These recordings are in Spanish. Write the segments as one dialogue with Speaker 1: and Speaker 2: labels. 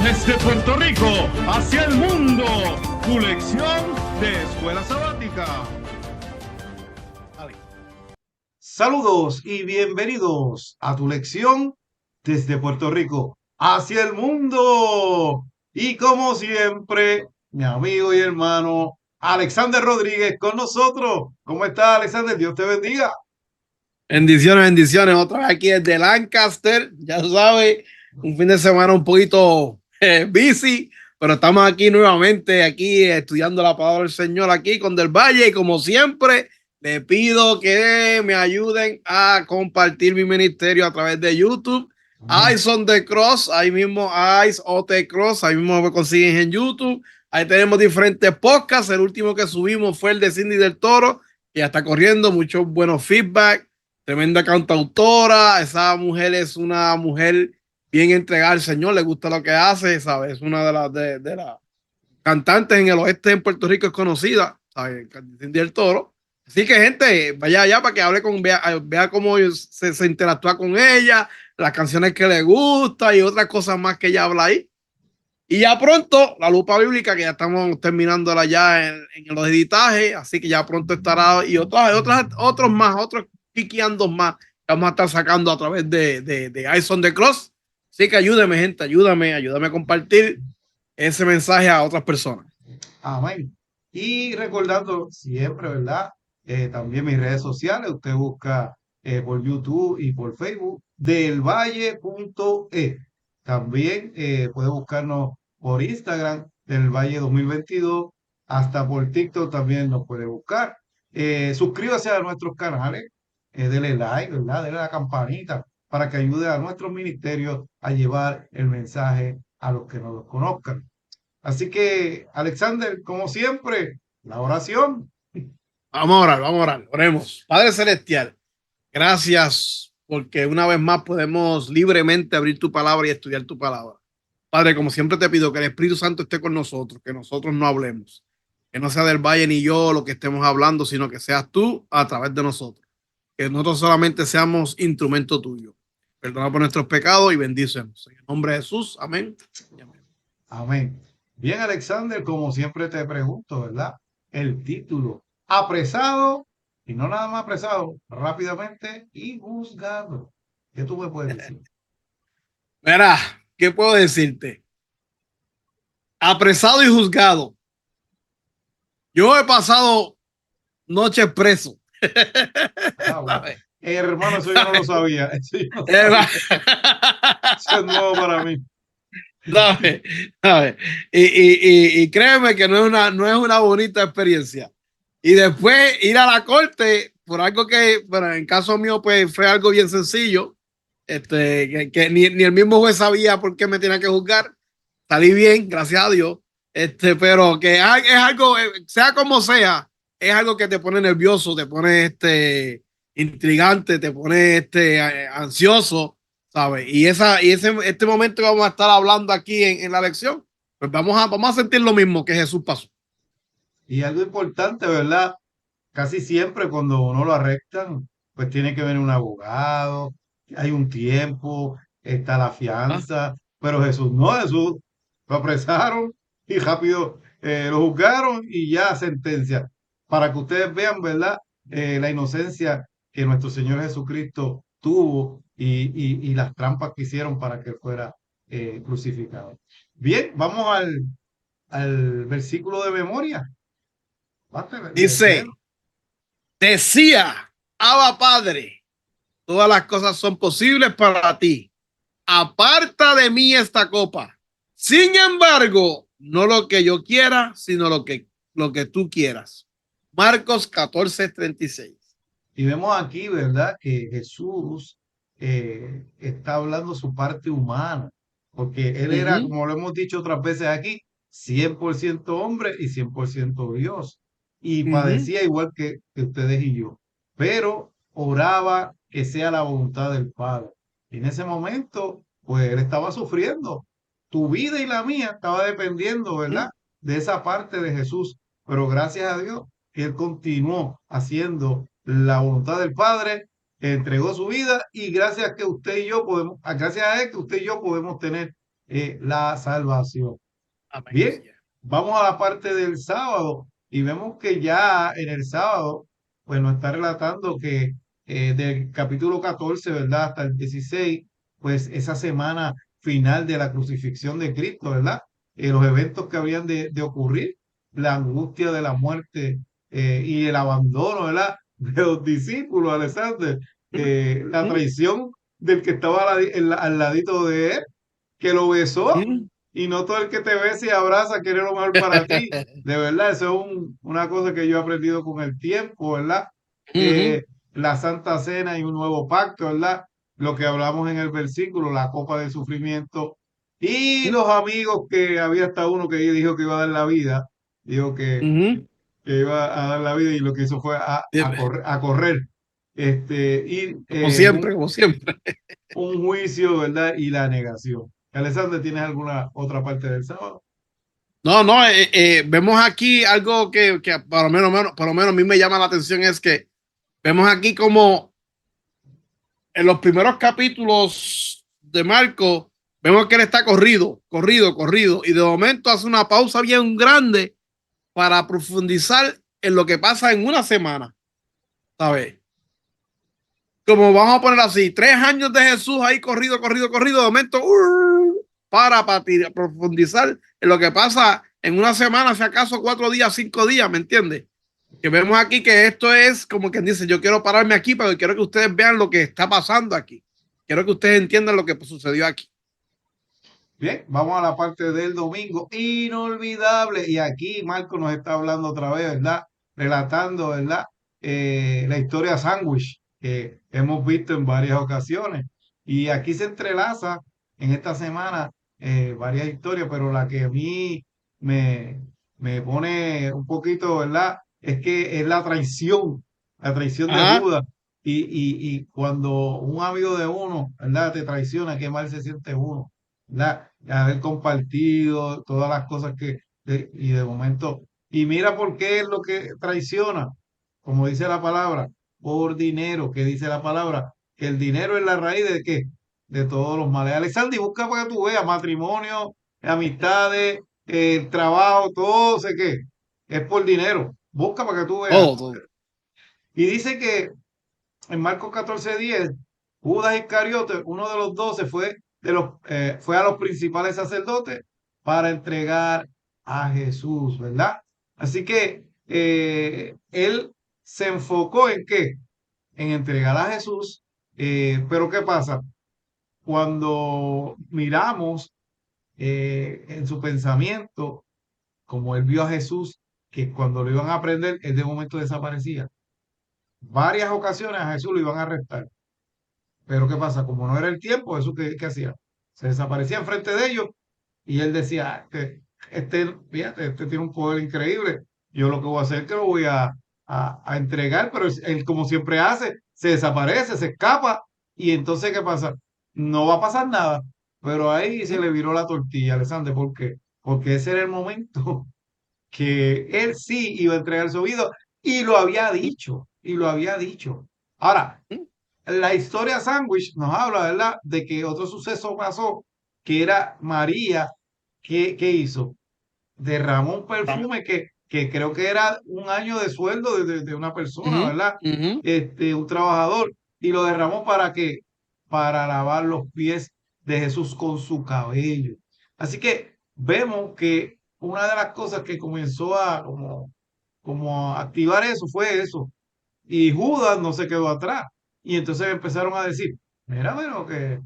Speaker 1: Desde Puerto Rico hacia el mundo, tu lección de escuela sabática.
Speaker 2: Saludos y bienvenidos a tu lección desde Puerto Rico hacia el mundo. Y como siempre, mi amigo y hermano Alexander Rodríguez con nosotros. ¿Cómo está, Alexander? Dios te bendiga.
Speaker 3: Bendiciones, bendiciones. Otra vez aquí desde Lancaster. Ya sabes, un fin de semana un poquito busy, pero estamos aquí nuevamente, aquí estudiando la palabra del Señor aquí con Del Valle. Y como siempre, le pido que me ayuden a compartir mi ministerio a través de YouTube. Eyes on the Cross, ahí mismo Eyes on the Cross, ahí mismo me consiguen en YouTube. Ahí tenemos diferentes podcasts. El último que subimos fue el de Cindy del Toro, que ya está corriendo, muchos buenos feedback. Tremenda cantautora, esa mujer es una mujer bien entregada al Señor, le gusta lo que hace, ¿sabes? Es una de las cantantes en el oeste en Puerto Rico, es conocida, ¿sabes? Cindy del Toro. Así que, gente, vaya allá para que hable vea cómo se interactúa con ella, las canciones que le gusta y otras cosas más que ella habla ahí. Y ya pronto, la lupa bíblica, que ya estamos terminándola ya en los editajes, así que ya pronto estará, y otros más, otros piqueando más, que vamos a estar sacando a través de Eyes on the Cross. Así que ayúdeme, gente, ayúdame a compartir ese mensaje a otras personas.
Speaker 2: Amén. Y recordando siempre, ¿verdad? También mis redes sociales, usted busca por YouTube y por Facebook, delvalle.e. También puede buscarnos por Instagram, Del Valle 2022, hasta por TikTok también nos puede buscar. Suscríbase a nuestros canales, dele like, ¿verdad? Dele la campanita para que ayude a nuestros ministerios a llevar el mensaje a los que no los conozcan. Así que, Alexander, como siempre, la oración.
Speaker 3: Vamos a orar, oremos. Padre Celestial, gracias porque una vez más podemos libremente abrir tu palabra y estudiar tu palabra. Padre, como siempre te pido que el Espíritu Santo esté con nosotros, que nosotros no hablemos, que no sea Del Valle ni yo lo que estemos hablando, sino que seas tú a través de nosotros, que nosotros solamente seamos instrumento tuyo. Perdona por nuestros pecados y bendícenos. En el nombre de Jesús, amén.
Speaker 2: Amén. Bien, Alexander, como siempre te pregunto, ¿verdad? El título, apresado, y no nada más apresado, rápidamente y juzgado. ¿Qué tú me puedes decir?
Speaker 3: Mira, ¿qué puedo decirte? Apresado y juzgado. Yo he pasado noches preso.
Speaker 2: Ah, bueno. Hermano, eso yo no lo sabía. Eso yo no sabía. Eso es nuevo para mí.
Speaker 3: ¿Sabe? ¿Sabe? Y créeme que no es una bonita experiencia. Y después ir a la corte por algo que, bueno, en caso mío, pues fue algo bien sencillo. Que ni el mismo juez sabía por qué me tenía que juzgar. Salí bien, gracias a Dios. Pero que es algo, sea como sea, es algo que te pone nervioso, te pone intrigante, te pone ansioso, ¿sabes? Y este momento que vamos a estar hablando aquí en la lección, pues vamos a sentir lo mismo que Jesús pasó.
Speaker 2: Y algo importante, ¿verdad? Casi siempre cuando uno lo arrestan, pues tiene que venir un abogado, hay un tiempo, está la
Speaker 3: ¿Ah?
Speaker 2: fianza, pero Jesús no, Jesús lo apresaron y rápido lo juzgaron y ya sentencia. Para que ustedes vean, ¿verdad? La inocencia que nuestro Señor Jesucristo tuvo y las trampas que hicieron para que fuera crucificado. Bien, vamos al versículo de memoria.
Speaker 3: Dice, decía, Abba Padre, todas las cosas son posibles para ti. Aparta de mí esta copa. Sin embargo, no lo que yo quiera, sino lo que tú quieras. Marcos 14:36.
Speaker 2: Y vemos aquí, ¿verdad?, que Jesús está hablando su parte humana, porque él era, como lo hemos dicho otras veces aquí, 100% hombre y 100% Dios. Y padecía igual que ustedes y yo, pero oraba que sea la voluntad del Padre. Y en ese momento, pues él estaba sufriendo. Tu vida y la mía estaba dependiendo, ¿verdad?, de esa parte de Jesús. Pero gracias a Dios que él continuó haciendo la voluntad del Padre, entregó su vida y gracias a que usted y yo podemos, gracias a él que usted y yo podemos tener la salvación.
Speaker 3: Amén.
Speaker 2: Bien, vamos a la parte del sábado y vemos que ya en el sábado, pues nos está relatando que del capítulo 14, ¿verdad? Hasta el 16, pues esa semana final de la crucifixión de Cristo, ¿verdad? Los eventos que habrían de ocurrir, la angustia de la muerte y el abandono, ¿verdad? De los discípulos, Alexander, la traición del que estaba al ladito de él, que lo besó y no todo el que te besa y abraza quiere lo mejor para ti. De verdad, eso es una cosa que yo he aprendido con el tiempo, ¿verdad? La Santa Cena y un nuevo pacto, ¿verdad? Lo que hablamos en el versículo, la copa del sufrimiento. Y los amigos que había hasta uno que dijo que iba a dar la vida, dijo que iba a dar la vida y lo que hizo fue a correr. Y
Speaker 3: Como siempre, como siempre.
Speaker 2: un juicio, ¿verdad? Y la negación. Alexander, ¿tienes alguna otra parte del sábado?
Speaker 3: No, no, vemos aquí algo que por lo menos a mí me llama la atención, es que vemos aquí como en los primeros capítulos de Marco, vemos que él está corrido, y de momento hace una pausa bien grande para profundizar en lo que pasa en una semana, ¿sabes? Como vamos a poner así, 3 años de Jesús ahí corrido, de momento, para profundizar en lo que pasa en una semana, si acaso 4 días, 5 días, ¿me entiendes? Que vemos aquí que esto es como quien dice, yo quiero pararme aquí, pero quiero que ustedes vean lo que está pasando aquí. Quiero que ustedes entiendan lo que sucedió aquí.
Speaker 2: Bien, vamos a la parte del domingo, inolvidable. Y aquí Marco nos está hablando otra vez, ¿verdad? Relatando, ¿verdad? La historia sándwich que hemos visto en varias ocasiones. Y aquí se entrelaza en esta semana varias historias, pero la que a mí me, me pone un poquito, ¿verdad? Es que es la traición de
Speaker 3: Ajá.
Speaker 2: Judas. Y cuando un amigo de uno, ¿verdad? Te traiciona, qué mal se siente uno, ¿verdad? Haber compartido todas las cosas y de momento, y mira por qué es lo que traiciona, como dice la palabra, por dinero, que dice la palabra, que el dinero es la raíz de qué, de todos los males. Alexander, busca para que tú veas, matrimonio, amistades, trabajo, todo sé qué, es por dinero, busca para que tú veas.
Speaker 3: Todo.
Speaker 2: Y dice que en Marcos 14:10, Judas Iscariote, uno de los 12, fue a los principales sacerdotes para entregar a Jesús, ¿verdad? Así que él se enfocó en qué, en entregar a Jesús, pero ¿qué pasa? Cuando miramos en su pensamiento, como él vio a Jesús, que cuando lo iban a prender, él de momento desaparecía. Varias ocasiones a Jesús lo iban a arrestar. Pero ¿qué pasa? Como no era el tiempo, ¿eso qué hacía? Se desaparecía enfrente de ellos y él decía, fíjate, este tiene un poder increíble. Yo lo que voy a hacer es que lo voy a entregar, pero él, como siempre hace, se desaparece, se escapa y entonces ¿qué pasa? No va a pasar nada. Pero ahí se le viró la tortilla, Alexander. ¿Por qué? Porque ese era el momento que él sí iba a entregar su vida y lo había dicho, y lo había dicho. Ahora, la historia sándwich nos habla, ¿verdad?, de que otro suceso pasó, que era María, ¿qué hizo? Derramó un perfume que creo que era un año de sueldo de una persona, ¿verdad? Un trabajador, y lo derramó ¿para qué? Para lavar los pies de Jesús con su cabello. Así que vemos que una de las cosas que comenzó a como a activar eso fue eso. Y Judas no se quedó atrás. Y entonces empezaron a decir, mira, bueno, que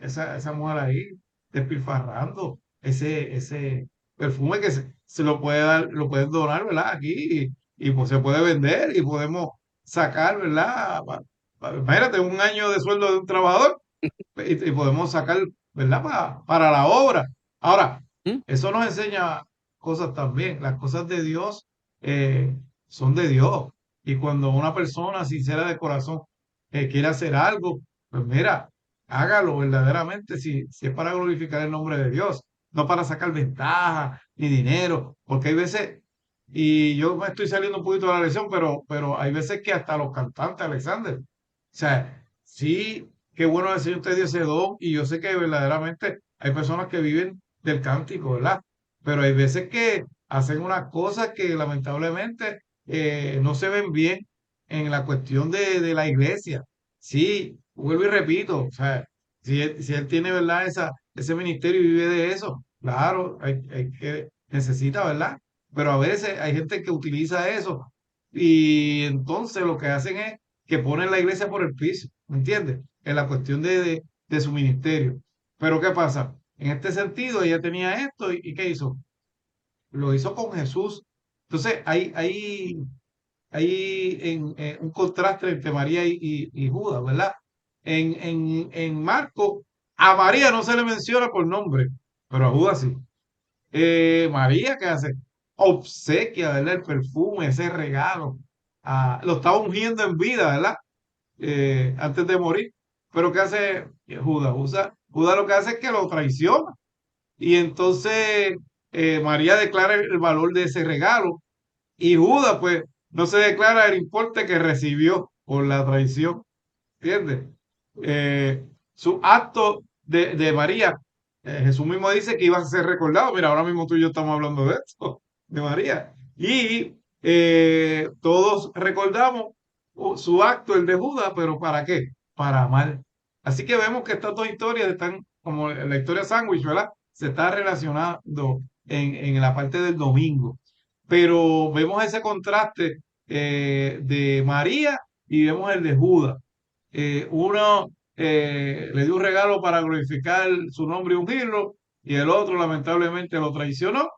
Speaker 2: esa mujer ahí despilfarrando ese perfume que se lo puede dar, lo pueden donar, ¿verdad? Aquí pues se puede vender y podemos sacar, ¿verdad? Imagínate, un año de sueldo de un trabajador y podemos sacar, ¿verdad? Para la obra. Ahora, eso nos enseña cosas también. Las cosas de Dios son de Dios. Y cuando una persona sincera de corazón quiere hacer algo, pues mira, hágalo verdaderamente si es para glorificar el nombre de Dios, no para sacar ventaja ni dinero, porque hay veces, y yo me estoy saliendo un poquito de la lección, pero hay veces que hasta los cantantes, Alexander, o sea, sí, qué bueno el Señor te dio ese don, y yo sé que verdaderamente hay personas que viven del cántico, ¿verdad? Pero hay veces que hacen unas cosas que lamentablemente no se ven bien en la cuestión de la iglesia. Sí, vuelvo y repito, o sea, si él tiene, ¿verdad? Ese ministerio y vive de eso, claro, hay que, necesita, ¿verdad? Pero a veces hay gente que utiliza eso y entonces lo que hacen es que ponen la iglesia por el piso, ¿me entiendes? En la cuestión de su ministerio. Pero ¿qué pasa? En este sentido, ella tenía esto y ¿qué hizo? Lo hizo con Jesús. Entonces, hay un contraste entre María y Judas, ¿verdad? En Marco, a María no se le menciona por nombre, pero a Judas sí. María, ¿qué hace? Obsequia, ¿verdad? El perfume, ese regalo. Lo estaba ungiendo en vida, ¿verdad? Antes de morir. Pero ¿qué hace Judas? Judas lo que hace es que lo traiciona. Y entonces María declara el valor de ese regalo y Judas, pues, no se declara el importe que recibió por la traición. ¿Entiendes? Su acto de María, Jesús mismo dice que iba a ser recordado. Mira, ahora mismo tú y yo estamos hablando de esto, de María. Y todos recordamos su acto, el de Judas, pero ¿para qué? Para amar. Así que vemos que estas dos historias están, como la historia sándwich, ¿verdad? Se está relacionando en la parte del domingo. Pero vemos ese contraste de María y vemos el de Judas. Uno le dio un regalo para glorificar su nombre y ungirlo, y el otro lamentablemente lo traicionó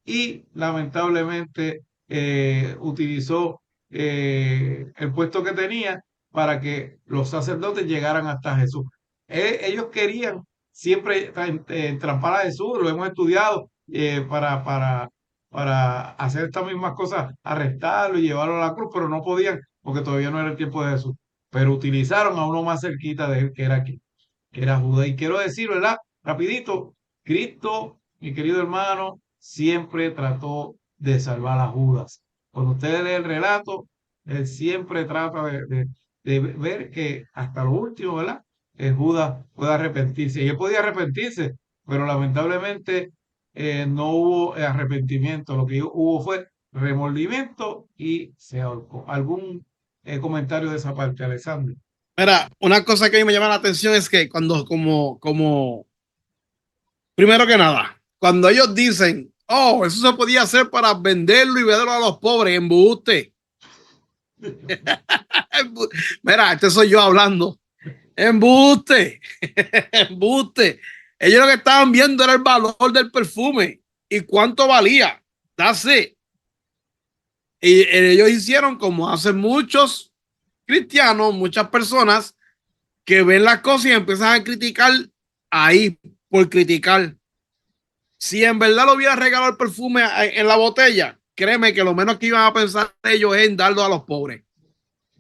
Speaker 2: y lamentablemente utilizó el puesto que tenía para que los sacerdotes llegaran hasta Jesús. Ellos querían siempre entrampar a Jesús, lo hemos estudiado para hacer estas mismas cosas, arrestarlo y llevarlo a la cruz, pero no podían porque todavía no era el tiempo de Jesús. Pero utilizaron a uno más cerquita de él, que era Judas. Y quiero decir, ¿verdad? Rapidito, Cristo, mi querido hermano, siempre trató de salvar a Judas. Cuando usted lee el relato, él siempre trata de ver que hasta lo último, ¿verdad? Judas puede arrepentirse. Y él podía arrepentirse, pero lamentablemente no hubo arrepentimiento. Lo que hubo fue remordimiento y se ahorcó. ¿Algún comentario de esa parte, Alexander?
Speaker 3: Mira, una cosa que a mí me llama la atención es que primero que nada, cuando ellos dicen, oh, eso se podía hacer para venderlo y venderlo a los pobres, embuste. Mira, este soy yo hablando. Embuste. Embuste. Ellos lo que estaban viendo era el valor del perfume y cuánto valía. That's it. Y ellos hicieron como hacen muchos cristianos, muchas personas que ven las cosas y empiezan a criticar ahí por criticar. Si en verdad lo hubiera regalado el perfume en la botella, créeme que lo menos que iban a pensar ellos es en darlo a los pobres.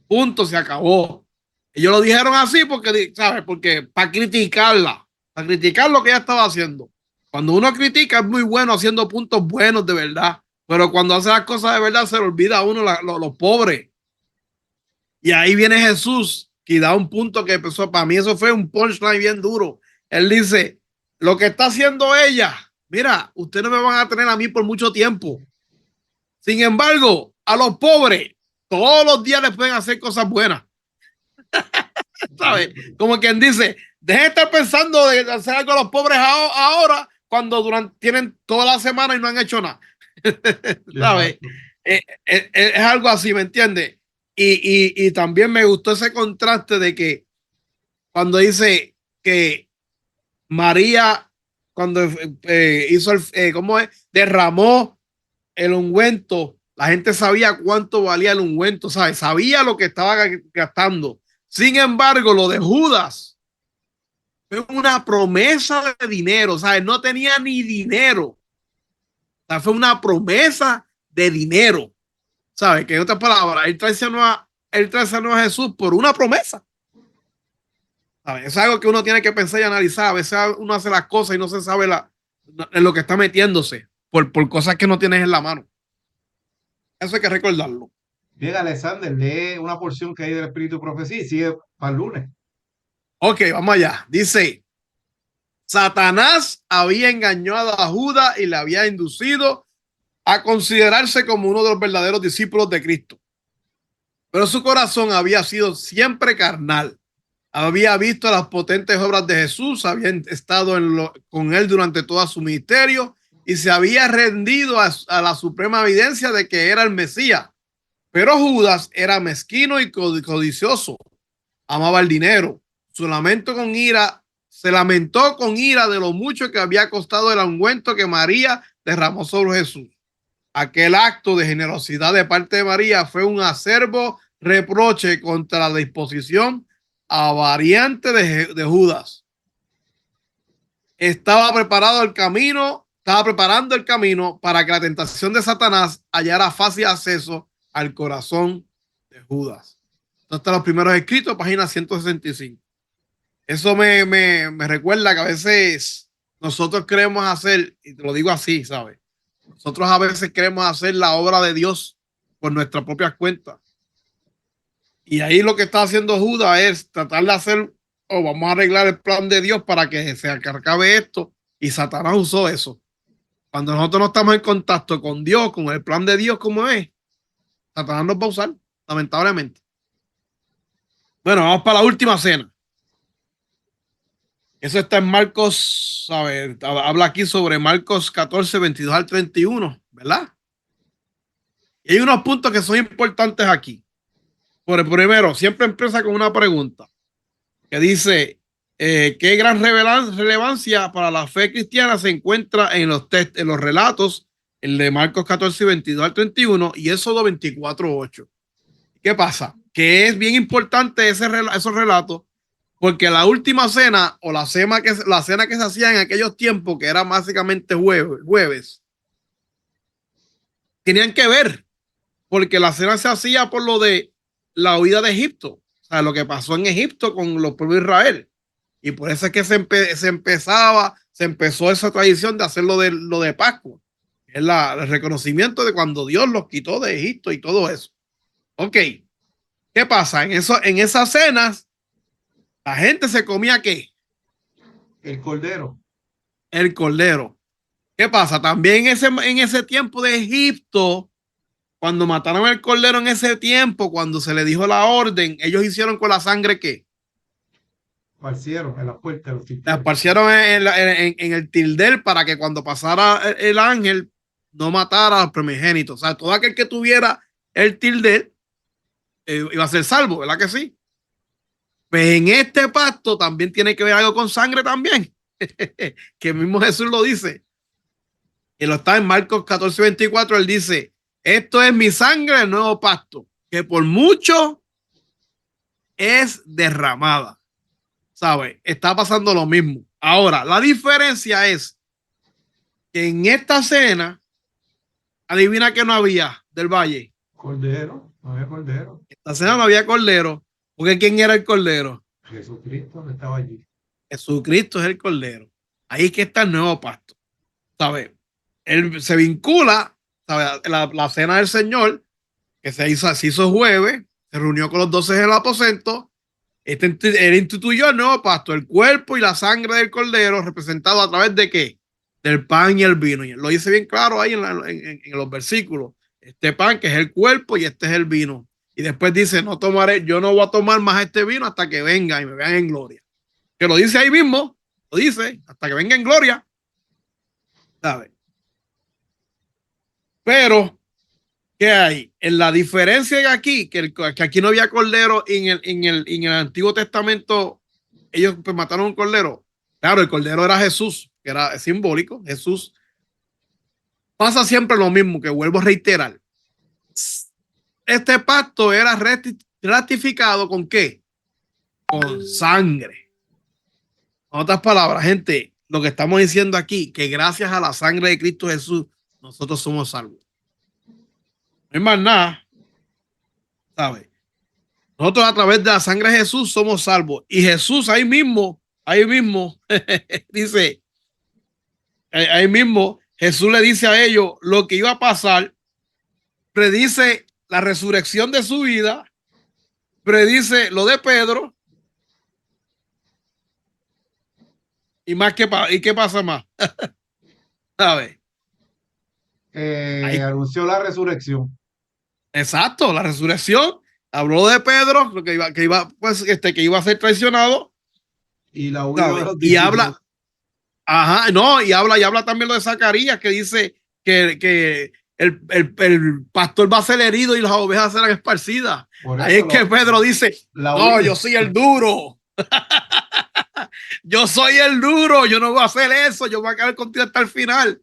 Speaker 3: Punto, se acabó. Ellos lo dijeron así porque, ¿sabes? Porque para criticar lo que ella estaba haciendo. Cuando uno critica es muy bueno haciendo puntos buenos de verdad, pero cuando hace las cosas de verdad se le olvida a uno los pobres. Y ahí viene Jesús y da un punto que empezó, para mí eso fue un punchline bien duro. Él dice, lo que está haciendo ella, mira, ustedes no me van a tener a mí por mucho tiempo. Sin embargo, a los pobres, todos los días les pueden hacer cosas buenas. ¿Sabes? Como quien dice, dejen de estar pensando de hacer algo a los pobres ahora cuando tienen toda la semana y no han hecho nada. ¿Sabes? Es algo así, ¿me entiendes? Y también me gustó ese contraste de que cuando dice que María, cuando hizo ¿cómo es? Derramó el ungüento, la gente sabía cuánto valía el ungüento, ¿sabes? Sabía lo que estaba gastando. Sin embargo, lo de Judas fue una promesa de dinero, ¿sabes? No tenía ni dinero. O sea, fue una promesa de dinero, ¿sabes? Que en otras palabras, él traicionó a Jesús por una promesa. ¿Sabes? Es algo que uno tiene que pensar y analizar. A veces uno hace las cosas y no se sabe en lo que está metiéndose por cosas que no tienes en la mano. Eso hay que recordarlo.
Speaker 2: Bien, Alexander, lee una porción que hay del Espíritu de Profecía y sigue para el lunes.
Speaker 3: Ok, vamos allá. Dice, Satanás había engañado a Judas y le había inducido a considerarse como uno de los verdaderos discípulos de Cristo. Pero su corazón había sido siempre carnal. Había visto las potentes obras de Jesús, había estado con él durante todo su ministerio y se había rendido a la suprema evidencia de que era el Mesías. Pero Judas era mezquino y codicioso, amaba el dinero. Se lamentó con ira de lo mucho que había costado el ungüento que María derramó sobre Jesús. Aquel acto de generosidad de parte de María fue un acerbo reproche contra la disposición avariante de Judas. Estaba preparando el camino para que la tentación de Satanás hallara fácil acceso al corazón de Judas. Estos están los primeros escritos, página 165. Eso me recuerda que a veces nosotros queremos hacer, y te lo digo así, ¿sabes? Nosotros a veces queremos hacer la obra de Dios por nuestras propias cuentas. Y ahí lo que está haciendo Judas es tratar de hacer, o vamos a arreglar el plan de Dios para que se acabe esto. Y Satanás usó eso. Cuando nosotros no estamos en contacto con Dios, con el plan de Dios como es, Satanás nos va a usar, lamentablemente. Bueno, vamos para la última cena. Eso está en Marcos, a ver, habla aquí sobre Marcos 14, 22 al 31, ¿verdad? Y hay unos puntos que son importantes aquí. Por el primero, siempre empieza con una pregunta que dice, ¿qué gran relevancia para la fe cristiana se encuentra en los relatos, el de Marcos 14, 22 al 31 y Éxodo 24, 8? ¿Qué pasa? Que es bien importante esos relatos, porque la última cena o la cena que se hacía en aquellos tiempos, que era básicamente jueves, tenían que ver, porque la cena se hacía por lo de la huida de Egipto, o sea, lo que pasó en Egipto con los pueblos de Israel. Y por eso es que se empezó esa tradición de hacer lo de Pascua, que es el reconocimiento de cuando Dios los quitó de Egipto y todo eso. Ok, ¿qué pasa? En esas cenas, la gente se comía ¿qué?
Speaker 2: El cordero.
Speaker 3: El cordero. ¿Qué pasa? También en ese tiempo de Egipto, cuando mataron el cordero en ese tiempo, cuando se le dijo la orden, ellos hicieron con la sangre ¿qué?
Speaker 2: Esparcieron en la puerta.
Speaker 3: La esparcieron en el tildel para que cuando pasara el ángel no matara a los primogénitos. O sea, todo aquel que tuviera el tildel iba a ser salvo, ¿verdad que sí? Pues en este pacto también tiene que ver algo con sangre también, que mismo Jesús lo dice. Y lo está en Marcos 14, 24, él dice, esto es mi sangre del nuevo pacto, que por mucho es derramada. ¿Sabe? Está pasando lo mismo. Ahora, la diferencia es que en esta cena, adivina que no había del valle.
Speaker 2: Cordero, no había cordero.
Speaker 3: Esta cena no había cordero. Porque ¿quién era el cordero?
Speaker 2: Jesucristo estaba allí.
Speaker 3: Jesucristo es el cordero. Ahí es que está el nuevo pacto. ¿Sabe? Él se vincula, ¿sabe? La cena del Señor, que se hizo jueves, se reunió con los 12 en el aposento. Él instituyó el nuevo pacto, el cuerpo y la sangre del cordero, representado a través de ¿qué? Del pan y el vino. Y lo dice bien claro ahí en los versículos. Este pan que es el cuerpo y este es el vino. Y después dice, yo no voy a tomar más este vino hasta que venga y me vean en gloria. Que lo dice ahí mismo, lo dice, hasta que venga en gloria. ¿Sabe? Pero, ¿qué hay? En la diferencia de aquí, que aquí no había cordero, en el Antiguo Testamento, ellos pues mataron un cordero. Claro, el cordero era Jesús, que era simbólico. Jesús. Pasa siempre lo mismo, que vuelvo a reiterar. Este pacto era ratificado ¿con qué? Con sangre. En otras palabras, gente, lo que estamos diciendo aquí, que gracias a la sangre de Cristo Jesús, nosotros somos salvos. No hay más nada, ¿sabes? Nosotros a través de la sangre de Jesús somos salvos. Y Jesús ahí mismo, dice, ahí mismo, Jesús le dice a ellos lo que iba a pasar, predice la resurrección de su vida, predice lo de Pedro ¿Y más y qué pasa más? ¿Sabes? Ahí,
Speaker 2: Anunció la resurrección
Speaker 3: exacto, la resurrección. Habló de Pedro, lo pues, que iba a ser traicionado,
Speaker 2: y la huida de
Speaker 3: ¿sabes?
Speaker 2: los
Speaker 3: Y
Speaker 2: discípulos.
Speaker 3: habla, ajá, no, y habla también lo de Zacarías, que dice que el pastor va a ser herido y las ovejas serán esparcidas.
Speaker 2: Por
Speaker 3: Ahí
Speaker 2: eso
Speaker 3: es que Pedro dice,
Speaker 2: la
Speaker 3: no,
Speaker 2: huida.
Speaker 3: yo soy el duro, yo soy el duro, yo no voy a hacer eso, yo voy a quedar contigo hasta el final.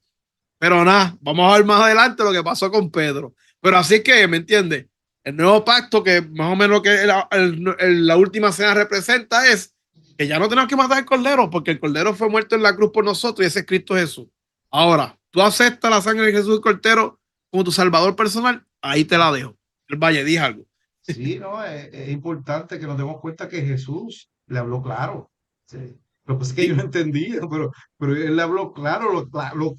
Speaker 3: Pero nada, vamos a ver más adelante lo que pasó con Pedro. Pero así que, ¿me entiendes? El nuevo pacto, que más o menos que la última cena representa, es que ya no tenemos que matar al cordero, porque el cordero fue muerto en la cruz por nosotros y ese es Cristo Jesús. Ahora, tú aceptas la sangre de Jesús y Cordero como tu salvador personal, ahí te la dejo. El Valle, dije algo.
Speaker 2: Sí, no, es importante que nos demos cuenta que Jesús le habló claro. Sí. Lo que pasa es que yo
Speaker 3: Sí.
Speaker 2: no entendía, pero él le habló claro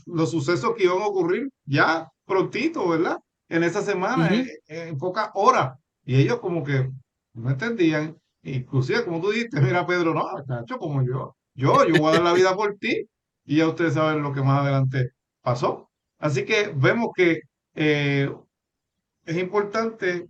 Speaker 2: los sucesos que iban a ocurrir ya prontito, ¿verdad? En esa
Speaker 3: Uh
Speaker 2: semana,
Speaker 3: -huh.
Speaker 2: en pocas horas. Y ellos como que no entendían. Inclusive, como tú dijiste, mira, Pedro, no, cacho, como yo voy a dar la vida por ti. Y ya ustedes saben lo que más adelante pasó. Así que vemos que es importante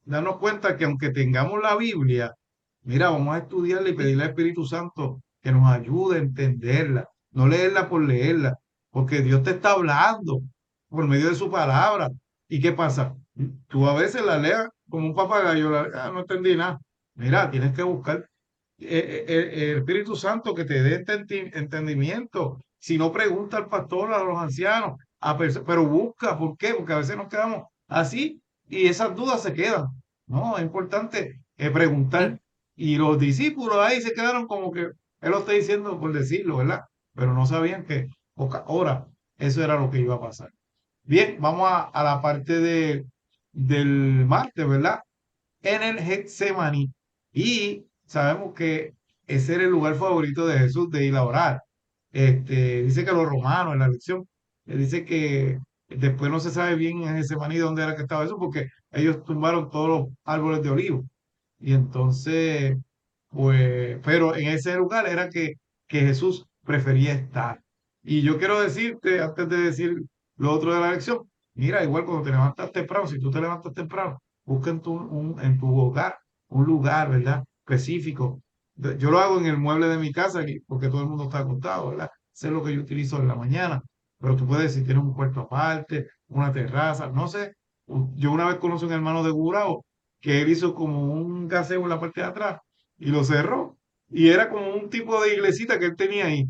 Speaker 2: darnos cuenta que aunque tengamos la Biblia, mira, vamos a estudiarla y pedirle al Espíritu Santo que nos ayude a entenderla, no leerla por leerla, porque Dios te está hablando por medio de su palabra. ¿Y qué pasa? Tú a veces la leas como un papagayo, no entendí nada. Mira, tienes que buscar el Espíritu Santo que te dé entendimiento. Si no, pregunta al pastor, a los ancianos, pero busca, ¿por qué? Porque a veces nos quedamos así y esas dudas se quedan. No, es importante preguntar. Y los discípulos ahí se quedaron como que él lo está diciendo por decirlo, ¿verdad? Pero no sabían que poca hora eso era lo que iba a pasar. Bien, vamos a la parte del martes, ¿verdad? En el Getsemaní. Y sabemos que ese era el lugar favorito de Jesús de ir a orar. Dice que los romanos en la lección, dice que después no se sabe bien en Getsemaní dónde era que estaba eso, porque ellos tumbaron todos los árboles de olivo. Y entonces, pues, pero en ese lugar era que Jesús prefería estar. Y yo quiero decirte, antes de decir lo otro de la lección, mira, igual cuando te levantas temprano, si tú te levantas temprano, busca en tu hogar un lugar, ¿verdad? Específico. Yo lo hago en el mueble de mi casa porque todo el mundo está acostado, ¿verdad? Sé lo que yo utilizo en la mañana, pero tú puedes, si tienes un cuarto aparte, una terraza, no sé. Yo una vez conocí a un hermano de Gurao que él hizo como un gaseo en la parte de atrás y lo cerró. Y era como un tipo de iglesita que él tenía ahí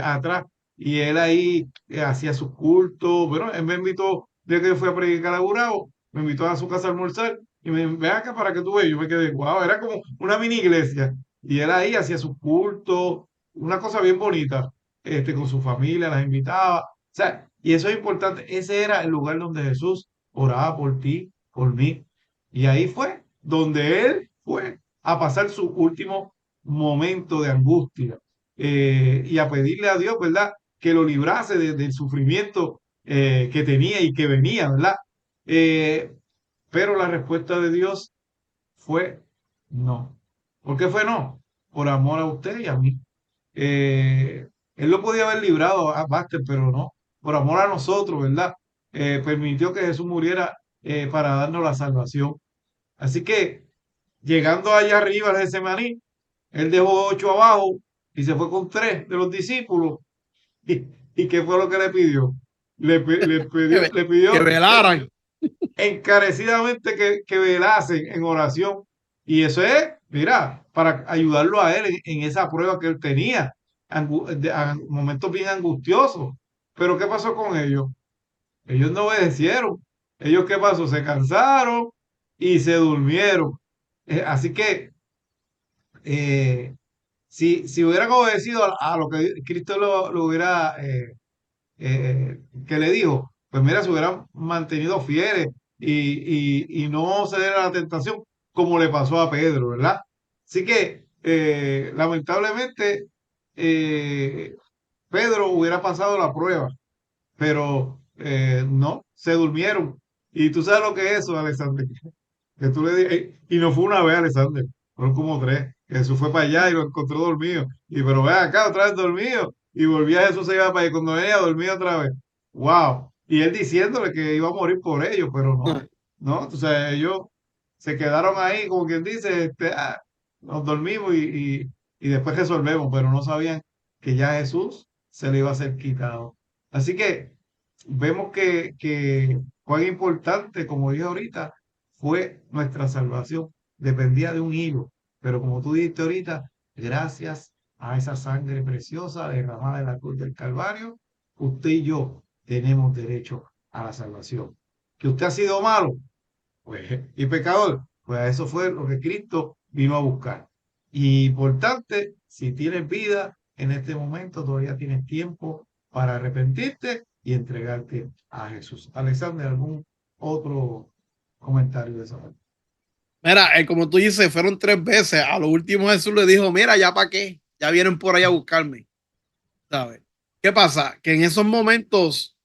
Speaker 2: atrás. Y él ahí hacía sus cultos. Bueno, él me invitó, de que fue a predicar a Gurao, me invitó a su casa a almorzar y me dijo, ven acá para que tú veas. Yo me quedé, wow, era como una mini iglesia. Y él ahí hacía sus cultos, una cosa bien bonita, con su familia, las invitaba. O sea, y eso es importante. Ese era el lugar donde Jesús oraba por ti, por mí. Y ahí fue donde él fue a pasar su último momento de angustia y a pedirle a Dios, ¿verdad? Que lo librase del sufrimiento que tenía y que venía, ¿verdad? Eh, pero la respuesta de Dios fue no. ¿Por qué fue no? Por amor a usted y a mí. Él lo podía haber librado a Baxter, pero no. Por amor a nosotros, ¿verdad? Permitió que Jesús muriera para darnos la salvación. Así que llegando allá arriba al Getsemaní, él dejó 8 abajo y se fue con 3 de los discípulos. ¿Y, y qué fue lo que le pidió? Le
Speaker 3: Que
Speaker 2: pidió
Speaker 3: velaran.
Speaker 2: encarecidamente que velasen en oración. Y eso es, mira, para ayudarlo a él en esa prueba que él tenía, momentos bien angustiosos. Pero ¿qué pasó con ellos? Ellos no obedecieron. Ellos, ¿qué pasó? Se cansaron y se durmieron. Así que si hubieran obedecido a lo que Cristo lo hubiera que le dijo, pues mira, se hubieran mantenido fieles y no ceder a la tentación, como le pasó a Pedro, ¿verdad? Así que, lamentablemente, eh, Pedro hubiera pasado la prueba, pero no, se durmieron. Y tú sabes lo que es eso, Alexander, que tú le dices, y no fue una vez, Alexander, fueron como 3. Jesús fue para allá y lo encontró dormido. Y pero ve acá, otra vez dormido. Y volvía Jesús, se iba para allá. Cuando venía, dormía otra vez. ¡Wow! Y él diciéndole que iba a morir por ellos, pero no, no. Entonces ellos se quedaron ahí, como quien dice, nos dormimos y después resolvemos, pero no sabían que ya Jesús se le iba a ser quitado. Así que vemos que cuán importante, como dije ahorita, fue nuestra salvación. Dependía de un hilo, pero como tú dijiste ahorita, gracias a esa sangre preciosa derramada en la cruz del Calvario, usted y yo tenemos derecho a la salvación. Que usted ha sido malo, pues, y pecador, pues a eso fue lo que Cristo vino a buscar. Y importante, si tienes vida en este momento, todavía tienes tiempo para arrepentirte y entregarte a Jesús. Alexander, ¿algún otro comentario de esa parte?
Speaker 3: Mira, como tú dices, fueron 3 veces. A lo último Jesús le dijo, mira, ¿ya para qué? Ya vienen por ahí a buscarme. ¿Sabes? ¿Qué pasa? Que en esos momentos,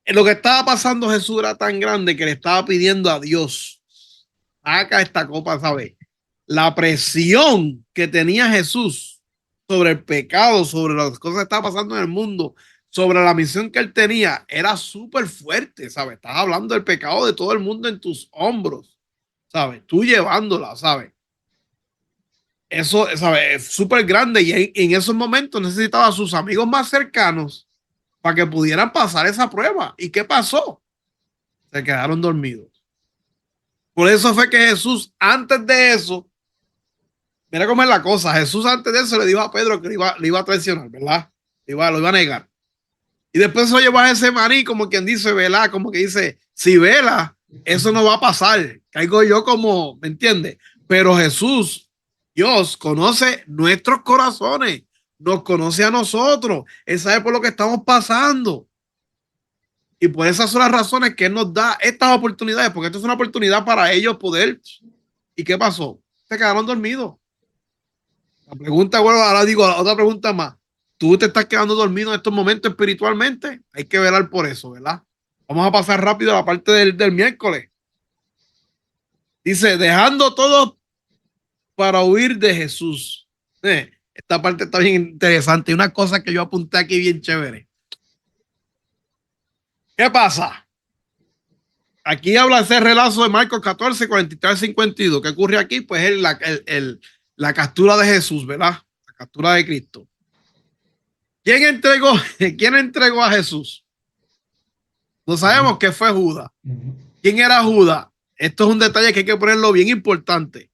Speaker 3: lo que estaba pasando Jesús era tan grande que le estaba pidiendo a Dios, saca esta copa, ¿sabes? La presión que tenía Jesús sobre el pecado, sobre las cosas que estaban pasando en el mundo, sobre la misión que él tenía, era súper fuerte, ¿sabes? Estás hablando del pecado de todo el mundo en tus hombros, ¿sabes? Tú llevándola, ¿sabes? Eso, ¿sabes? Es súper grande y en esos momentos necesitaba a sus amigos más cercanos para que pudieran pasar esa prueba. ¿Y qué pasó? Se quedaron dormidos. Por eso fue que Jesús, antes de eso, mira cómo es la cosa. Jesús antes de eso le dijo a Pedro que le iba a traicionar, ¿verdad? Lo iba a negar. Y después se llevó a ese maní, como quien dice, ¿verdad? Como que dice, si vela, eso no va a pasar. Caigo yo como, ¿me entiendes? Pero Jesús, Dios, conoce nuestros corazones, nos conoce a nosotros, Él sabe por lo que estamos pasando. Y por esas son las razones que Él nos da estas oportunidades, porque esto es una oportunidad para ellos poder. ¿Y qué pasó? Se quedaron dormidos. La pregunta, bueno, ahora digo otra pregunta más. ¿Tú te estás quedando dormido en estos momentos espiritualmente? Hay que velar por eso, ¿verdad? Vamos a pasar rápido a la parte del miércoles. Dice, dejando todo para huir de Jesús. Esta parte está bien interesante. Una cosa que yo apunté aquí bien chévere. ¿Qué pasa? Aquí habla ese relato de Marcos 14, 43, 52. ¿Qué ocurre aquí? Pues es la captura de Jesús, ¿verdad? La captura de Cristo. ¿Quién entregó a Jesús? No sabemos que fue Judas. ¿Quién era Judas? Esto es un detalle que hay que ponerlo bien importante.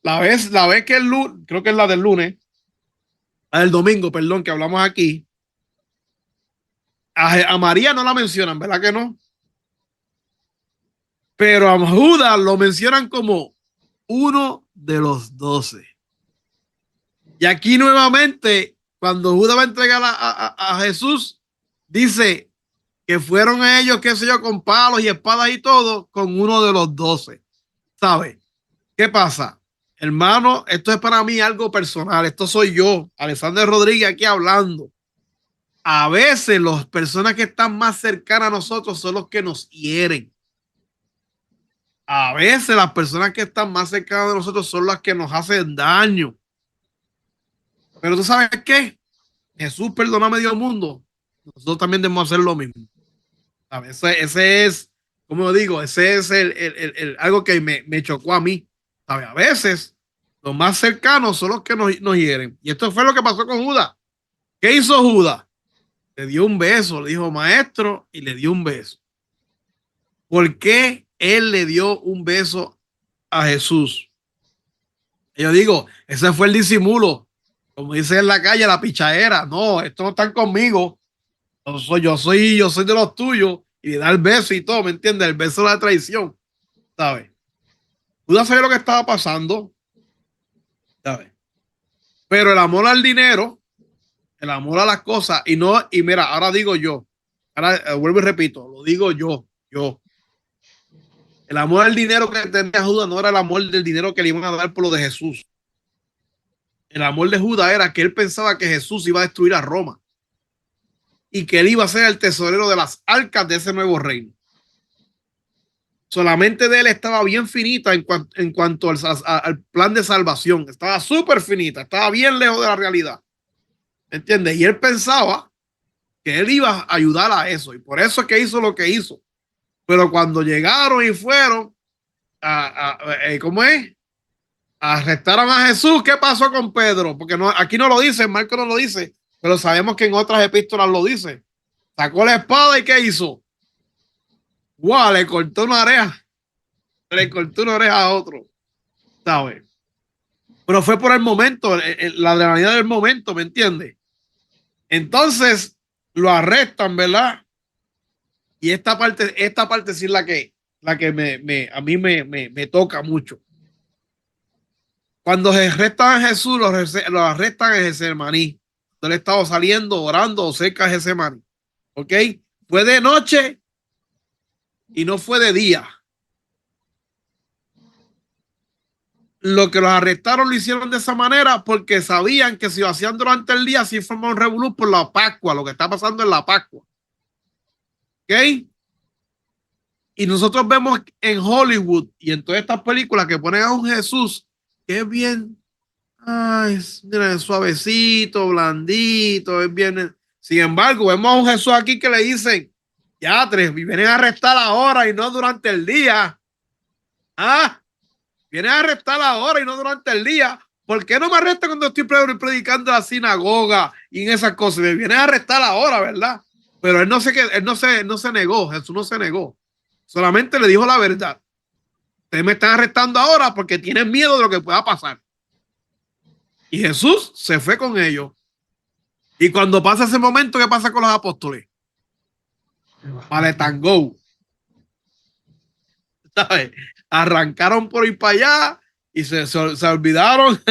Speaker 3: La vez que el lunes, creo que es la del lunes, la del domingo, perdón, que hablamos aquí, a María no la mencionan, ¿verdad que no? Pero a Judas lo mencionan como uno de los 12. Y aquí nuevamente, cuando Judas va a entregar a Jesús, dice que fueron ellos, qué sé yo, con palos y espadas y todo, con uno de los 12. ¿Sabe? ¿Qué pasa? Hermano, esto es para mí algo personal. Esto soy yo, Alexander Rodríguez, aquí hablando. A veces las personas que están más cercanas a nosotros son los que nos hieren. A veces las personas que están más cercanas de nosotros son las que nos hacen daño. Pero tú sabes qué? Jesús perdona a medio mundo. Nosotros también debemos hacer lo mismo. Ese es, como digo, ese es algo que me chocó a mí. ¿Sabe? A veces los más cercanos son los que nos hieren. Y esto fue lo que pasó con Judas. ¿Qué hizo Judas? Le dio un beso, le dijo maestro y le dio un beso. ¿Por qué él le dio un beso a Jesús? Yo digo, ese fue el disimulo. Como dice en la calle, la pichadera. No, estos no están conmigo. Yo soy de los tuyos. Y da el beso y todo, ¿me entiendes? El beso de la traición, ¿sabes? Judas sabía lo que estaba pasando, ¿sabes? Pero el amor al dinero, el amor a las cosas, y mira, ahora digo yo, ahora vuelvo y repito, lo digo yo. El amor al dinero que tenía Judas no era el amor del dinero que le iban a dar por lo de Jesús. El amor de Judas era que él pensaba que Jesús iba a destruir a Roma y que él iba a ser el tesorero de las arcas de ese nuevo reino. solamente de él estaba bien finita en cuanto al plan de salvación. Estaba súper finita, estaba bien lejos de la realidad. ¿Entiendes? Y él pensaba que él iba a ayudar a eso. Y por eso es que hizo lo que hizo. Pero cuando llegaron y fueron ¿cómo es? Arrestaron a Jesús. ¿Qué pasó con Pedro? Porque no, aquí no lo dice, Marco no lo dice, pero sabemos que en otras epístolas lo dice. Sacó la espada y ¿qué hizo? ¡Wow! Le cortó una oreja. Le cortó una oreja a otro. ¿Sabes? Pero fue por el momento, la adrenalina del momento, ¿me entiendes? Entonces lo arrestan, ¿verdad? Y esta parte sí es la que a mí me toca mucho. Cuando se arrestan a Jesús, lo arrestan en Getsemaní. Él estaba saliendo, orando cerca de Getsemaní. ¿Ok? Fue de noche y no fue de día. Lo que los arrestaron lo hicieron de esa manera porque sabían que si lo hacían durante el día, sí formaba un revolú por la Pascua, lo que está pasando en la Pascua. ¿Ok? Y nosotros vemos en Hollywood y en todas estas películas que ponen a un Jesús que es bien, ay, mira, es suavecito, blandito, es bien. Sin embargo, vemos a un Jesús aquí que le dicen, ya, vienen a arrestar ahora y no durante el día. Ah, vienen a arrestar ahora y no durante el día. ¿Por qué no me arrestan cuando estoy predicando en la sinagoga y en esas cosas? Me vienen a arrestar ahora, ¿verdad? Pero él no se negó, Jesús no se negó. Solamente le dijo la verdad. Ustedes me están arrestando ahora porque tienen miedo de lo que pueda pasar. Y Jesús se fue con ellos. Y cuando pasa ese momento, ¿qué pasa con los apóstoles? Maletangó. ¿Sabes? Arrancaron por ir para allá y se olvidaron.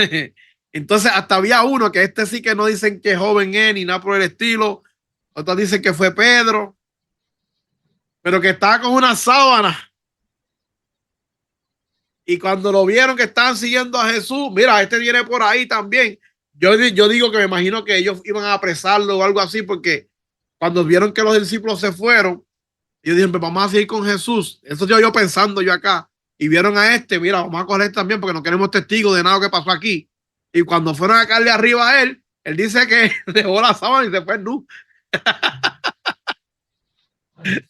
Speaker 3: Entonces hasta había uno que sí que no dicen que joven es ni nada por el estilo. Otros dicen que fue Pedro, pero que estaba con una sábana. Y cuando lo vieron que estaban siguiendo a Jesús, mira, este viene por ahí también. Yo digo que me imagino que ellos iban a apresarlo o algo así, porque cuando vieron que los discípulos se fueron, ellos dijeron, pues vamos a seguir con Jesús. Eso yo pensando yo acá. Y vieron a mira, vamos a coger también porque no queremos testigos de nada que pasó aquí. Y cuando fueron a caerle arriba a él dice que dejó la sábana y se fue nu.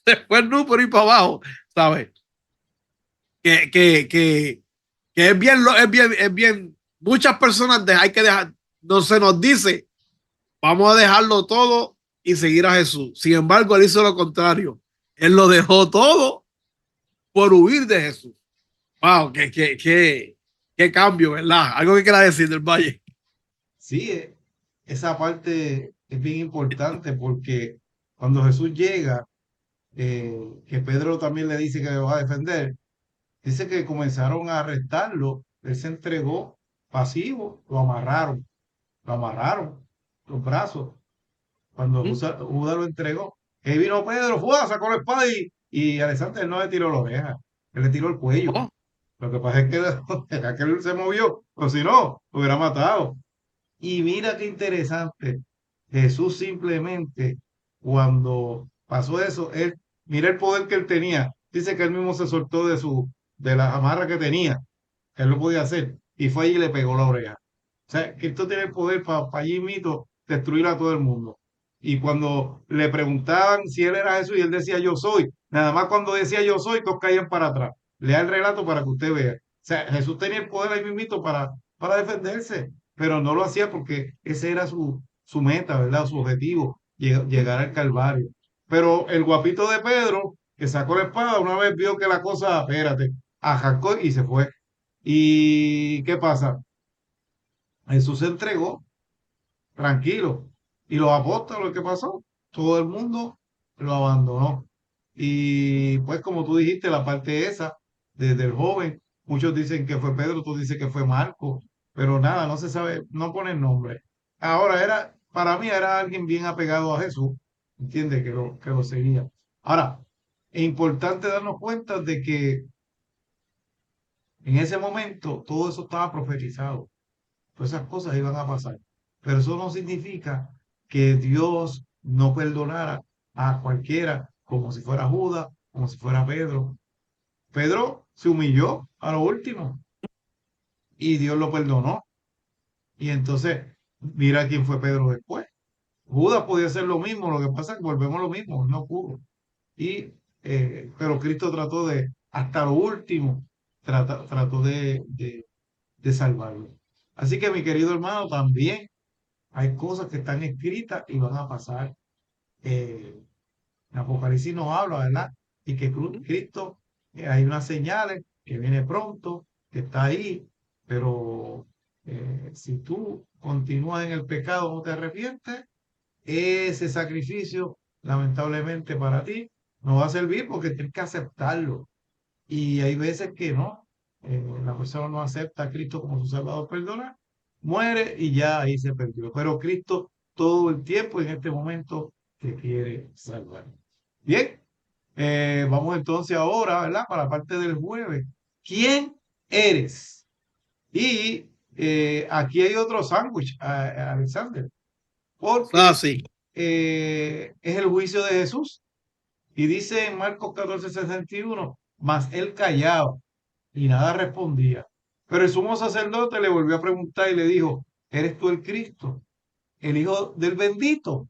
Speaker 3: Se fue nu por ir para abajo, ¿sabes? Que es bien, muchas personas hay que dejar, no se nos dice, vamos a dejarlo todo y seguir a Jesús. Sin embargo, él hizo lo contrario. Él lo dejó todo por huir de Jesús. Wow, qué cambio, ¿verdad? Algo que quiera decir del Valle.
Speaker 2: Sí, esa parte es bien importante porque cuando Jesús llega, que Pedro también le dice que lo va a defender, dice que comenzaron a arrestarlo, él se entregó pasivo, lo amarraron los brazos. Cuando Judas lo entregó, que vino Pedro, sacó la espada y Alexander no le tiró la oreja, él le tiró el cuello. Lo que pasa es que aquel se movió, o si no, lo hubiera matado. Y mira qué interesante, Jesús simplemente, cuando pasó eso, mira el poder que él tenía. Dice que él mismo se soltó de la amarra que tenía, que él lo podía hacer, y fue allí y le pegó la oreja. O sea, que esto tiene el poder para allí mismo destruir a todo el mundo. Y cuando le preguntaban si él era Jesús y él decía yo soy, nada más cuando decía yo soy, todos caían para atrás. Lea el relato para que usted vea. O sea, Jesús tenía el poder ahí mismo para defenderse, pero no lo hacía porque ese era su meta, ¿verdad? Su objetivo, llegar al Calvario. Pero el guapito de Pedro, que sacó la espada, una vez vio que la cosa, espérate, arrancó y se fue. ¿Y qué pasa? Jesús se entregó, tranquilo. Y los apóstoles, ¿qué pasó? Todo el mundo lo abandonó. Y pues como tú dijiste, la parte esa del joven, muchos dicen que fue Pedro, tú dices que fue Marco, pero nada, no se sabe, no ponen nombre. Ahora para mí era alguien bien apegado a Jesús, ¿entiendes? Que lo seguía. Ahora, es importante darnos cuenta de que en ese momento todo eso estaba profetizado. Todas esas cosas iban a pasar. Pero eso no significa que Dios no perdonara a cualquiera, como si fuera Judas, como si fuera Pedro. Pedro se humilló a lo último y Dios lo perdonó. Y entonces, mira quién fue Pedro después. Judas podía hacer lo mismo, lo que pasa es que volvemos a lo mismo, no pudo. Y, pero Cristo trató de, hasta lo último, trató de salvarlo. Así que mi querido hermano, también hay cosas que están escritas y van a pasar. En Apocalipsis nos habla, ¿verdad? Y que Cristo, hay unas señales que viene pronto, que está ahí, pero si tú continúas en el pecado, no te arrepientes, ese sacrificio, lamentablemente para ti, no va a servir porque tienes que aceptarlo. Y hay veces que no, la persona no acepta a Cristo como su Salvador, perdona, muere y ya ahí se perdió. Pero Cristo todo el tiempo en este momento te quiere salvar. Bien, vamos entonces ahora, ¿verdad? Para la parte del jueves. ¿Quién eres? Y aquí hay otro sándwich, Alexander, porque
Speaker 3: Sí.
Speaker 2: es el juicio de Jesús. Y dice en Marcos 14:61, mas él callaba y nada respondía. Pero el sumo sacerdote le volvió a preguntar y le dijo, ¿eres tú el Cristo, el Hijo del bendito?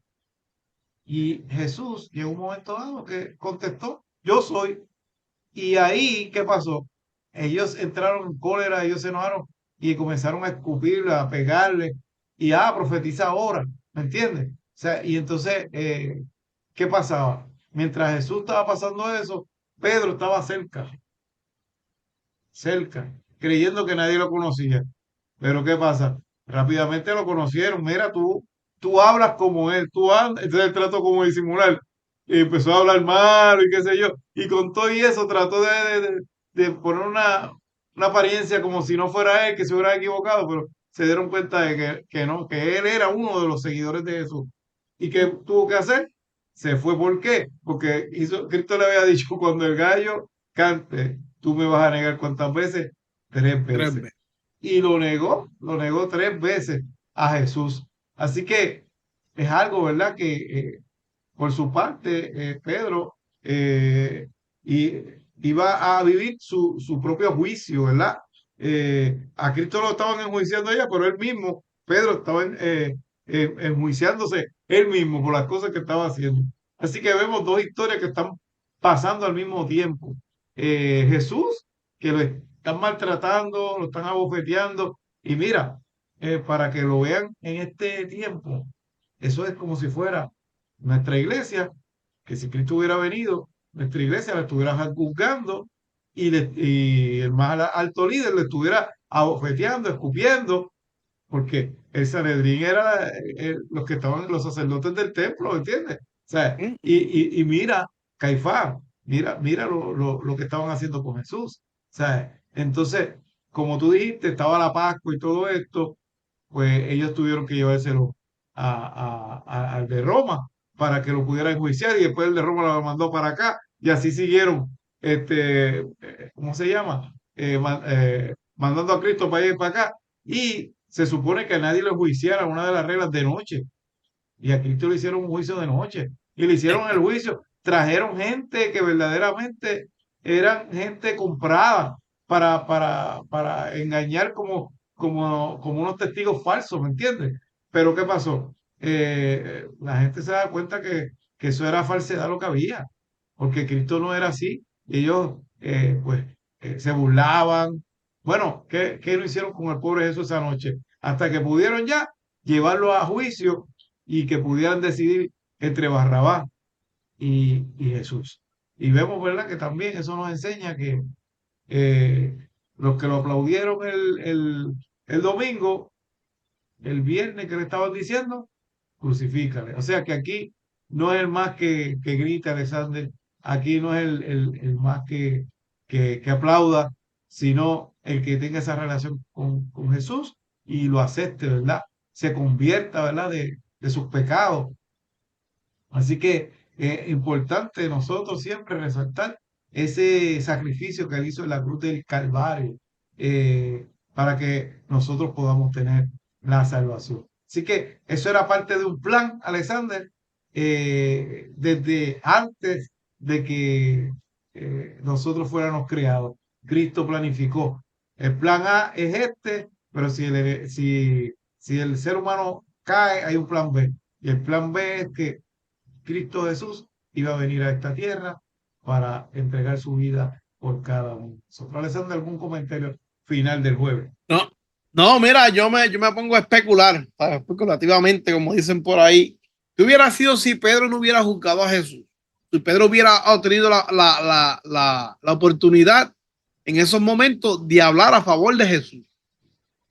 Speaker 2: Y Jesús llegó un momento dado que contestó, yo soy. Y ahí, ¿qué pasó? Ellos entraron en cólera, ellos se enojaron y comenzaron a escupirle, a pegarle y profetiza ahora, ¿me entiendes? O sea, y entonces, ¿qué pasaba? Mientras Jesús estaba pasando eso, Pedro estaba cerca, creyendo que nadie lo conocía. Pero ¿qué pasa? Rápidamente lo conocieron. Mira, tú hablas como él, tú andas, entonces él trató como de disimular. Y empezó a hablar mal y qué sé yo. Y con todo y eso trató de poner una apariencia como si no fuera él, que se hubiera equivocado, pero se dieron cuenta de que no, que él era uno de los seguidores de Jesús. ¿Y qué tuvo que hacer? Se fue. ¿Por qué? Porque Cristo le había dicho, cuando el gallo cante, tú me vas a negar cuántas veces, 3 veces. Y lo negó 3 veces a Jesús. Así que es algo, ¿verdad? Que por su parte, Pedro y, iba a vivir su propio juicio, ¿verdad? A Cristo lo estaban enjuiciando ella, pero él mismo, Pedro, estaba enjuiciándose él mismo por las cosas que estaba haciendo. Así que vemos dos historias que están pasando al mismo tiempo. Jesús, que lo están maltratando, lo están abofeteando, y mira, para que lo vean en este tiempo, eso es como si fuera nuestra iglesia, que si Cristo hubiera venido, nuestra iglesia la estuviera juzgando y el más alto líder le estuviera abofeteando, escupiendo, porque el Sanedrín era los que estaban, los sacerdotes del templo, ¿entiendes? O sea, y mira, Caifás, mira lo que estaban haciendo con Jesús. O sea, entonces, como tú dijiste, estaba la Pascua y todo esto, pues ellos tuvieron que llevárselo al de Roma para que lo pudieran enjuiciar y después el de Roma lo mandó para acá y así siguieron, ¿cómo se llama? Mandando a Cristo para allá y para acá. Y se supone que a nadie lo enjuiciara, una de las reglas de noche. Y a Cristo le hicieron un juicio de noche. Y le hicieron el juicio. Trajeron gente que verdaderamente eran gente comprada para engañar como unos testigos falsos, ¿me entiendes? Pero ¿qué pasó? La gente se da cuenta que eso era falsedad lo que había, porque Cristo no era así. Ellos, pues, se burlaban. Bueno, ¿qué no hicieron con el pobre Jesús esa noche? Hasta que pudieron ya llevarlo a juicio y que pudieran decidir entre Barrabás y Jesús. Y vemos, ¿verdad?, que también eso nos enseña que los que lo aplaudieron el domingo, el viernes que le estaban diciendo, crucifícale. O sea que aquí no es el más que grita, Alexander, aquí no es el más que aplauda, sino el que tenga esa relación con Jesús y lo acepte, ¿verdad? Se convierta, ¿verdad?, de sus pecados. Así que es importante nosotros siempre resaltar ese sacrificio que él hizo en la cruz del Calvario, para que nosotros podamos tener la salvación. Así que eso era parte de un plan, Alexander, desde antes de que nosotros fuéramos creados. Cristo planificó. El plan A es este, pero si el ser humano cae, hay un plan B. Y el plan B es que Cristo Jesús iba a venir a esta tierra para entregar su vida por cada uno. Alessandro, ¿algún comentario final del jueves?
Speaker 3: No, no, mira, yo me pongo a especular, ¿sabes? Especulativamente, como dicen por ahí. ¿Qué hubiera sido si Pedro no hubiera juzgado a Jesús? Si Pedro hubiera tenido la oportunidad en esos momentos de hablar a favor de Jesús.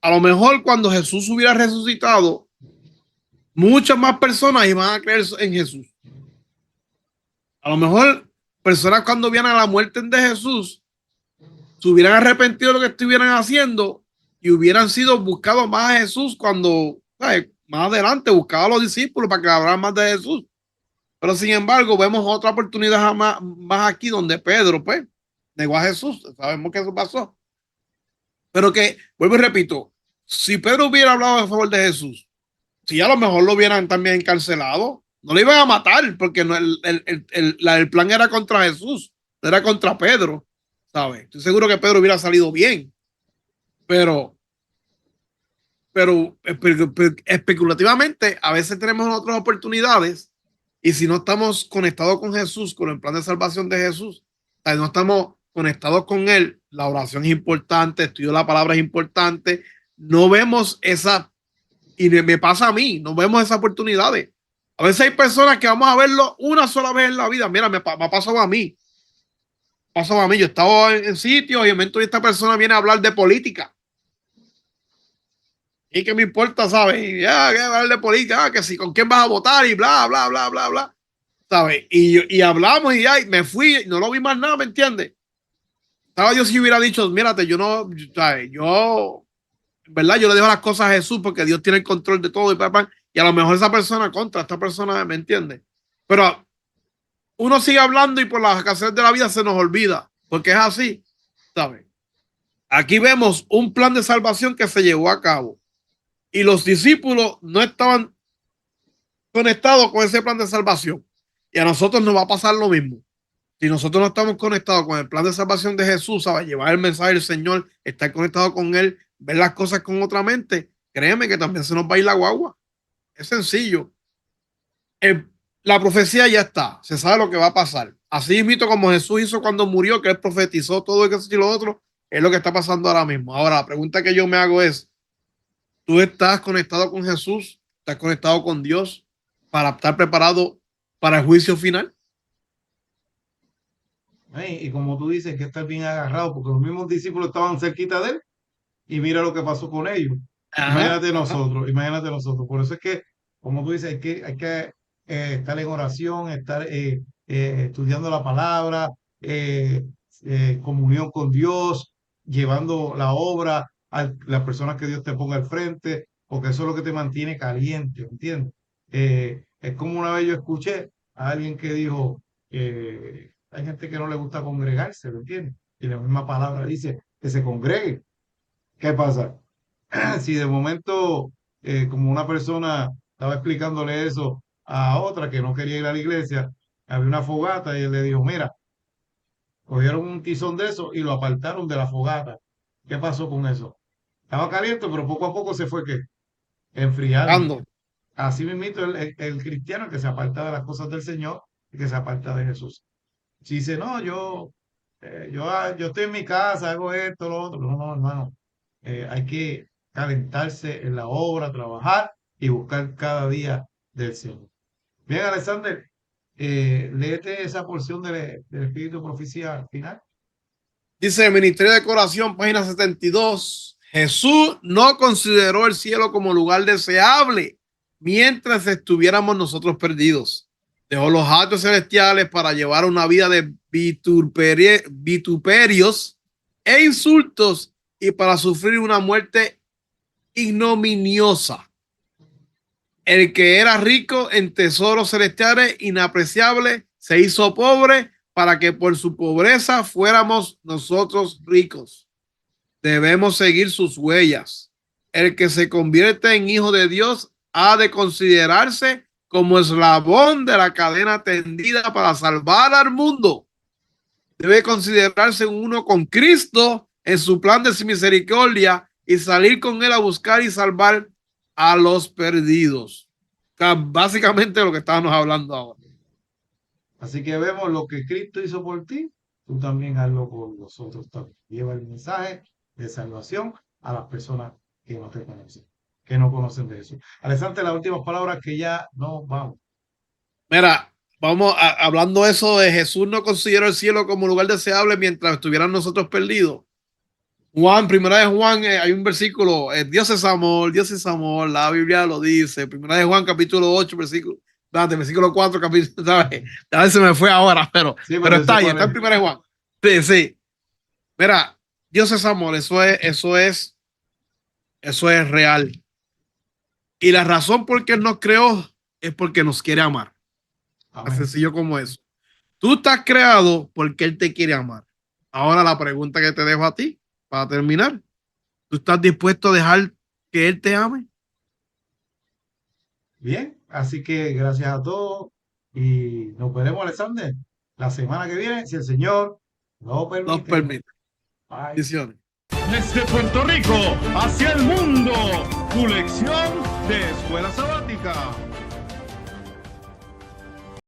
Speaker 3: A lo mejor cuando Jesús hubiera resucitado, muchas más personas iban a creer en Jesús. A lo mejor personas cuando vieran la muerte de Jesús se hubieran arrepentido de lo que estuvieran haciendo y hubieran sido buscados más a Jesús cuando, ¿sabes? Más adelante buscaba a los discípulos para que hablaran más de Jesús. Pero sin embargo, vemos otra oportunidad más aquí donde Pedro, pues, negó a Jesús. Sabemos que eso pasó. Pero que, vuelvo y repito, si Pedro hubiera hablado a favor de Jesús, si a lo mejor lo hubieran también encarcelado, no le iban a matar, porque no, el plan era contra Jesús, no era contra Pedro, ¿sabes? Estoy seguro que Pedro hubiera salido bien, pero especulativamente a veces tenemos otras oportunidades y si no estamos conectados con Jesús, con el plan de salvación de Jesús, no estamos conectados con él, la oración es importante, estudio de la palabra es importante, no vemos esa, y me pasa a mí, no vemos esas oportunidades. A veces hay personas que vamos a verlo una sola vez en la vida. Mira, me ha pasado a mí. Pasó a mí, yo estaba en sitios y de momento esta persona viene a hablar de política. Y que me importa, ¿sabes? Y ya, que hablar de política, que si con quién vas a votar y bla, bla, bla, bla, bla. ¿Sabes? Y hablamos y ya, y me fui, no lo vi más nada, ¿me entiendes? Estaba yo si hubiera dicho, mírate, yo no, ¿sabes? Yo, en verdad, yo le dejo las cosas a Jesús porque Dios tiene el control de todo y a lo mejor esa persona contra esta persona, ¿me entiende? Pero uno sigue hablando y por la escasez de la vida se nos olvida, porque es así, ¿sabes? Aquí vemos un plan de salvación que se llevó a cabo y los discípulos no estaban conectados con ese plan de salvación. Y a nosotros nos va a pasar lo mismo. Si nosotros no estamos conectados con el plan de salvación de Jesús, ¿sabes? Llevar el mensaje del Señor, estar conectado con Él, ver las cosas con otra mente, créeme que también se nos va a ir la guagua. Es sencillo. La profecía ya está, se sabe lo que va a pasar. Así mismo como Jesús hizo cuando murió, que él profetizó todo eso y lo otro, es lo que está pasando ahora mismo. Ahora, la pregunta que yo me hago es, ¿tú estás conectado con Jesús? ¿Estás conectado con Dios para estar preparado para el juicio final?
Speaker 2: Y como tú dices, que estar bien agarrado, porque los mismos discípulos estaban cerquita de él y mira lo que pasó con ellos. Imagínate nosotros. Por eso es que, como tú dices, hay que estar en oración, estar estudiando la palabra, comunión con Dios, llevando la obra a las personas que Dios te ponga al frente, porque eso es lo que te mantiene caliente, ¿entiendes? Es como una vez yo escuché a alguien que dijo, hay gente que no le gusta congregarse, ¿me entiendes? Y la misma palabra dice que se congregue. ¿Qué pasa? Si de momento, como una persona estaba explicándole eso a otra que no quería ir a la iglesia, había una fogata y él le dijo, mira, cogieron un tizón de eso y lo apartaron de la fogata. ¿Qué pasó con eso? Estaba caliente, pero poco a poco se fue ¿qué? Enfriando.
Speaker 3: Ando.
Speaker 2: Así mismito el cristiano que se aparta de las cosas del Señor y que se aparta de Jesús. Si dice, no, yo estoy en mi casa, hago esto, lo otro. No, no, hermano. Hay que calentarse en la obra, trabajar y buscar cada día del Señor. Bien, Alexander, léete esa porción del Espíritu de Profecía al final.
Speaker 3: Dice el Ministerio de Corazón, página 72. Jesús no consideró el cielo como lugar deseable mientras estuviéramos nosotros perdidos. Dejó los atrios celestiales para llevar una vida de vituperios e insultos y para sufrir una muerte ignominiosa. El que era rico en tesoros celestiales inapreciables se hizo pobre para que por su pobreza fuéramos nosotros ricos. Debemos seguir sus huellas. El que se convierte en hijo de Dios ha de considerarse como eslabón de la cadena tendida para salvar al mundo. debe considerarse uno con Cristo en su plan de misericordia y salir con él a buscar y salvar a los perdidos. O sea, básicamente lo que estábamos hablando ahora.
Speaker 2: Así que vemos lo que Cristo hizo por ti, tú también hazlo por nosotros también. Lleva el mensaje de salvación a las personas que no te conocen, que no conocen de Jesús. Alexander, las últimas palabras que ya no vamos.
Speaker 3: Mira, vamos hablando eso de Jesús no consideró el cielo como lugar deseable mientras estuvieran nosotros perdidos. Juan, primera de Juan, hay un versículo, Dios es amor, la Biblia lo dice, primera de Juan, capítulo 8, versículo 4, capítulo, ¿sabes? A veces se me fue ahora, pero está ahí, está en primera de Juan. Sí, sí. Mira, Dios es amor, eso es real. Y la razón por qué Él nos creó es porque nos quiere amar. Tan sencillo como eso. Tú estás creado porque Él te quiere amar. Ahora la pregunta que te dejo a ti, para terminar, ¿tú estás dispuesto a dejar que Él te ame?
Speaker 2: Bien, así que gracias a todos y nos veremos, Alexander, la semana que viene, si el Señor lo permite.
Speaker 3: Nos permite.
Speaker 2: Bye.
Speaker 3: Bendiciones.
Speaker 1: Desde Puerto Rico hacia el mundo, tu lección de escuela sabática.